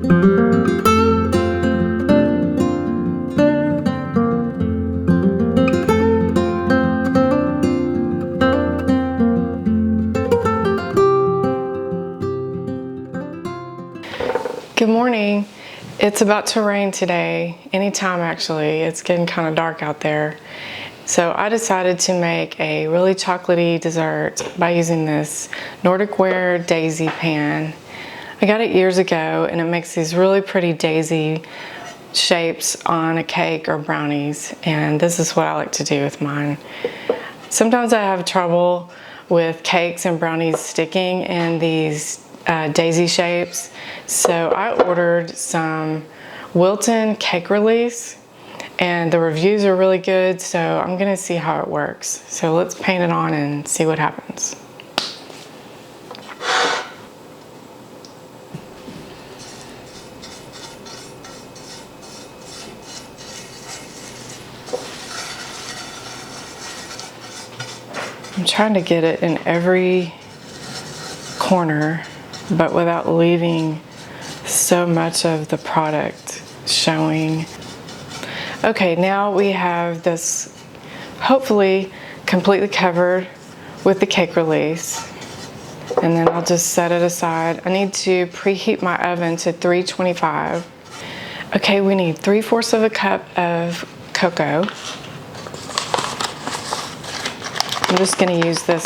Good morning. It's about to rain today, anytime actually. It's getting kind of dark out there. So I decided to make a really chocolatey dessert by using this nordicware daisy pan. I got it years ago and it makes these really pretty daisy shapes on a cake or brownies, and this is what I like to do with mine. Sometimes I have trouble with cakes and brownies sticking in these daisy shapes, so I ordered some Wilton cake release and the reviews are really good, so I'm gonna see how it works. So let's paint it on and see what happens. I'm trying to get it in every corner, but without leaving so much of the product showing. Okay, now we have this hopefully completely covered with the cake release, and then I'll just set it aside. I need to preheat my oven to 325. Okay, we need 3/4 of a cup of cocoa. I'm just going to use this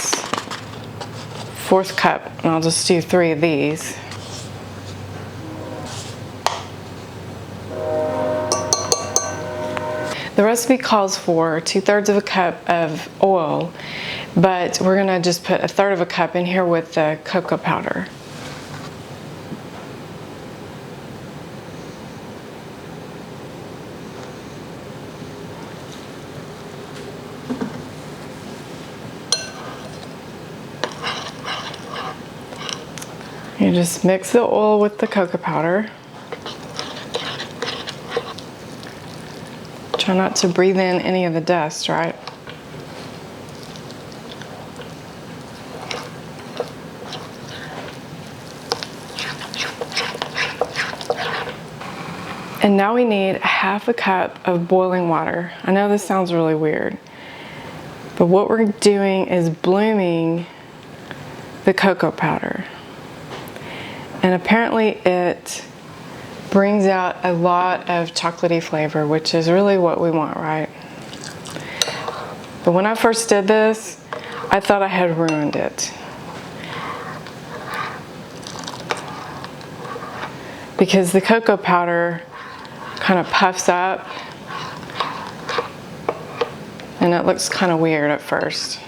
1/4 cup, and I'll just do 3 of these. The recipe calls for 2/3 of a cup of oil, but we're going to just put 1/3 of a cup in here with the cocoa powder. You just mix the oil with the cocoa powder. Try not to breathe in any of the dust, right? And now we need 1/2 cup of boiling water. I know this sounds really weird, but what we're doing is blooming the cocoa powder. And apparently it brings out a lot of chocolatey flavor, which is really what we want, right? But when I first did this, I thought I had ruined it, because the cocoa powder kind of puffs up and it looks kind of weird at first.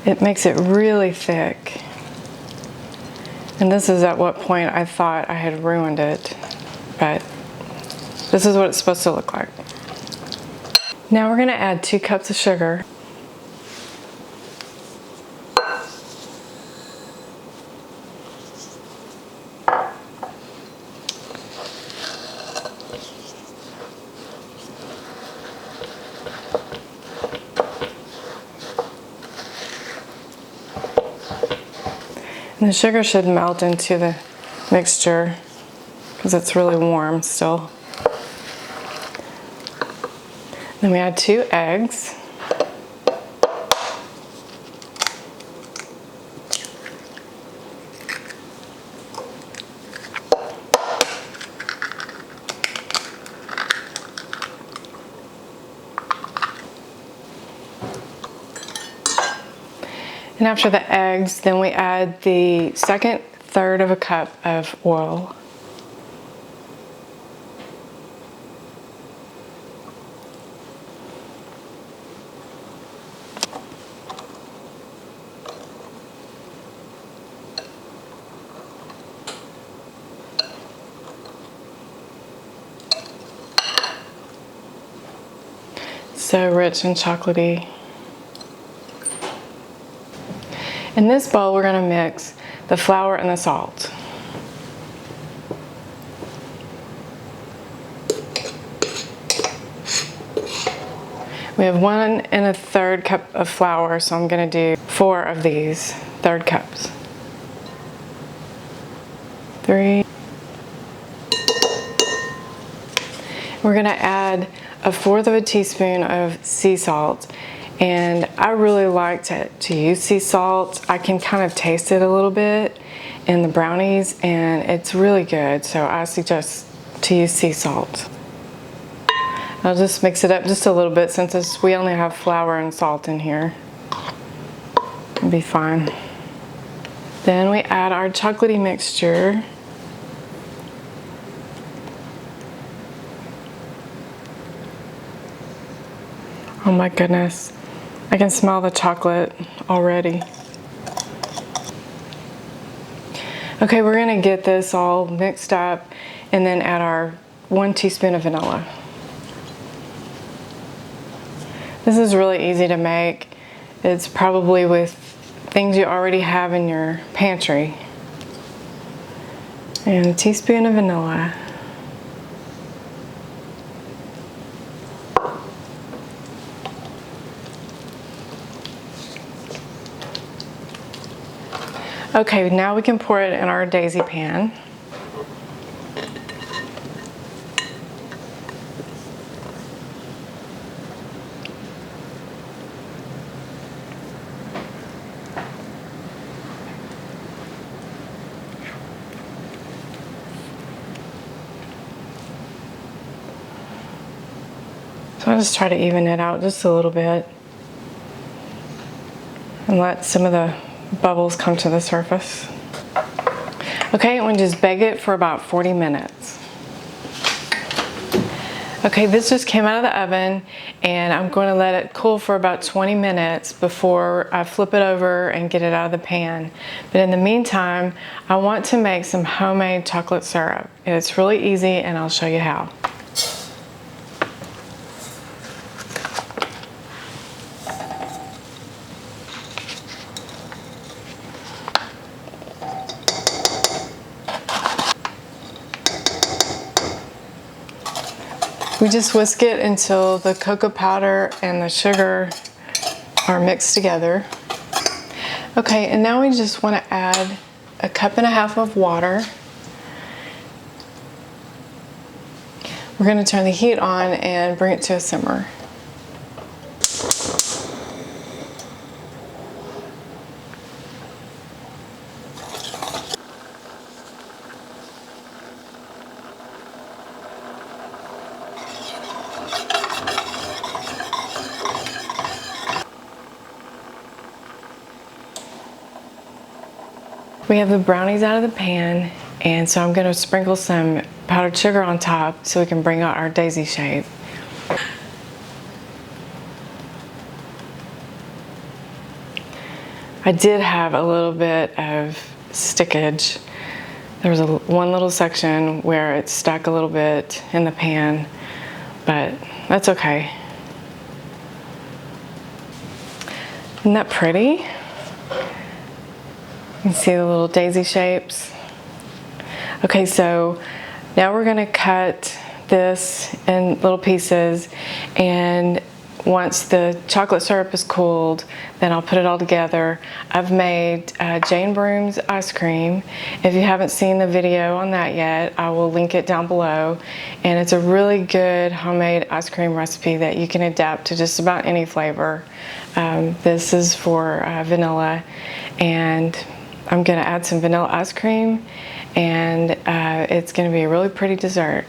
It makes it really thick. And this is at what point I thought I had ruined it, but this is what it's supposed to look like. Now we're going to add 2 cups of sugar. And the sugar should melt into the mixture because it's really warm still. Then we add 2 eggs. And after the eggs, then we add the 2/3 of a cup of oil. So rich and chocolatey. In this bowl, we're going to mix the flour and the salt. We have 1 1/3 cup of flour, so I'm going to do 4 of these 1/3 cups. 3. We're gonna add 1/4 teaspoon of sea salt. And I really like to use sea salt. I can kind of taste it a little bit in the brownies and it's really good. So I suggest to use sea salt. I'll just mix it up just a little bit since we only have flour and salt in here. It'll be fine. Then we add our chocolatey mixture. Oh my goodness, I can smell the chocolate already. Okay, we're gonna get this all mixed up and then add our 1 teaspoon of vanilla. This is really easy to make. It's probably with things you already have in your pantry. And a teaspoon of vanilla. Okay, now we can pour it in our daisy pan. So I'll just try to even it out just a little bit and let some of the bubbles come to the surface. Okay, and we just bake it for about 40 minutes. Okay, this just came out of the oven and I'm going to let it cool for about 20 minutes before I flip it over and get it out of the pan. But in the meantime, I want to make some homemade chocolate syrup. It's really easy and I'll show you how. We just whisk it until the cocoa powder and the sugar are mixed together. Okay, and now we just want to add 1.5 cups of water. We're going to turn the heat on and bring it to a simmer. We have the brownies out of the pan, and so I'm going to sprinkle some powdered sugar on top so we can bring out our daisy shape. I did have a little bit of stickage. There was one little section where it stuck a little bit in the pan, but that's okay. Isn't that pretty? You can see the little daisy shapes. Okay, so now we're going to cut this in little pieces, and once the chocolate syrup is cooled, then I'll put it all together. I've made Jane Broom's ice cream. If you haven't seen the video on that yet, I will link it down below. And it's a really good homemade ice cream recipe that you can adapt to just about any flavor. This is for vanilla, and I'm gonna add some vanilla ice cream, and it's gonna be a really pretty dessert.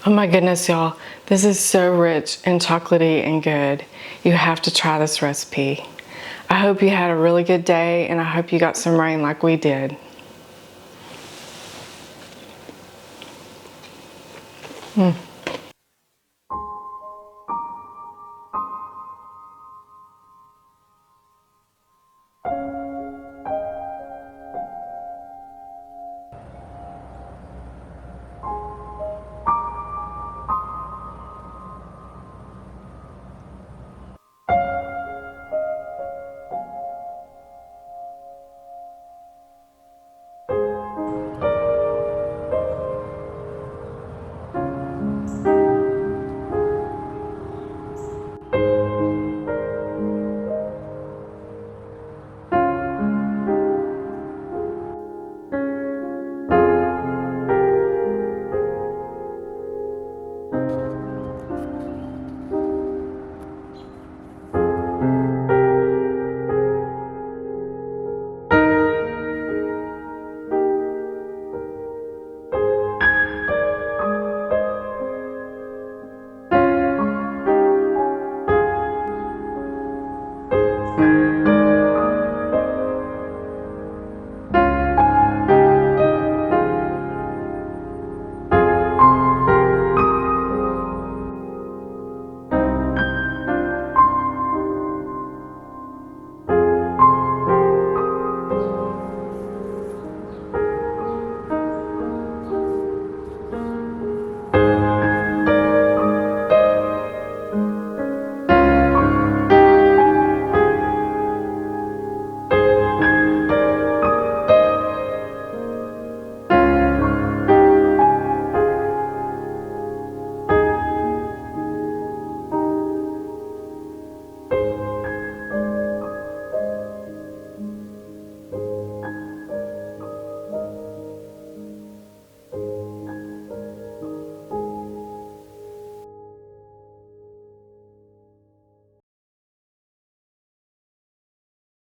Oh my goodness, y'all. This is so rich and chocolatey and good. You have to try this recipe. I hope you had a really good day, and I hope you got some rain like we did.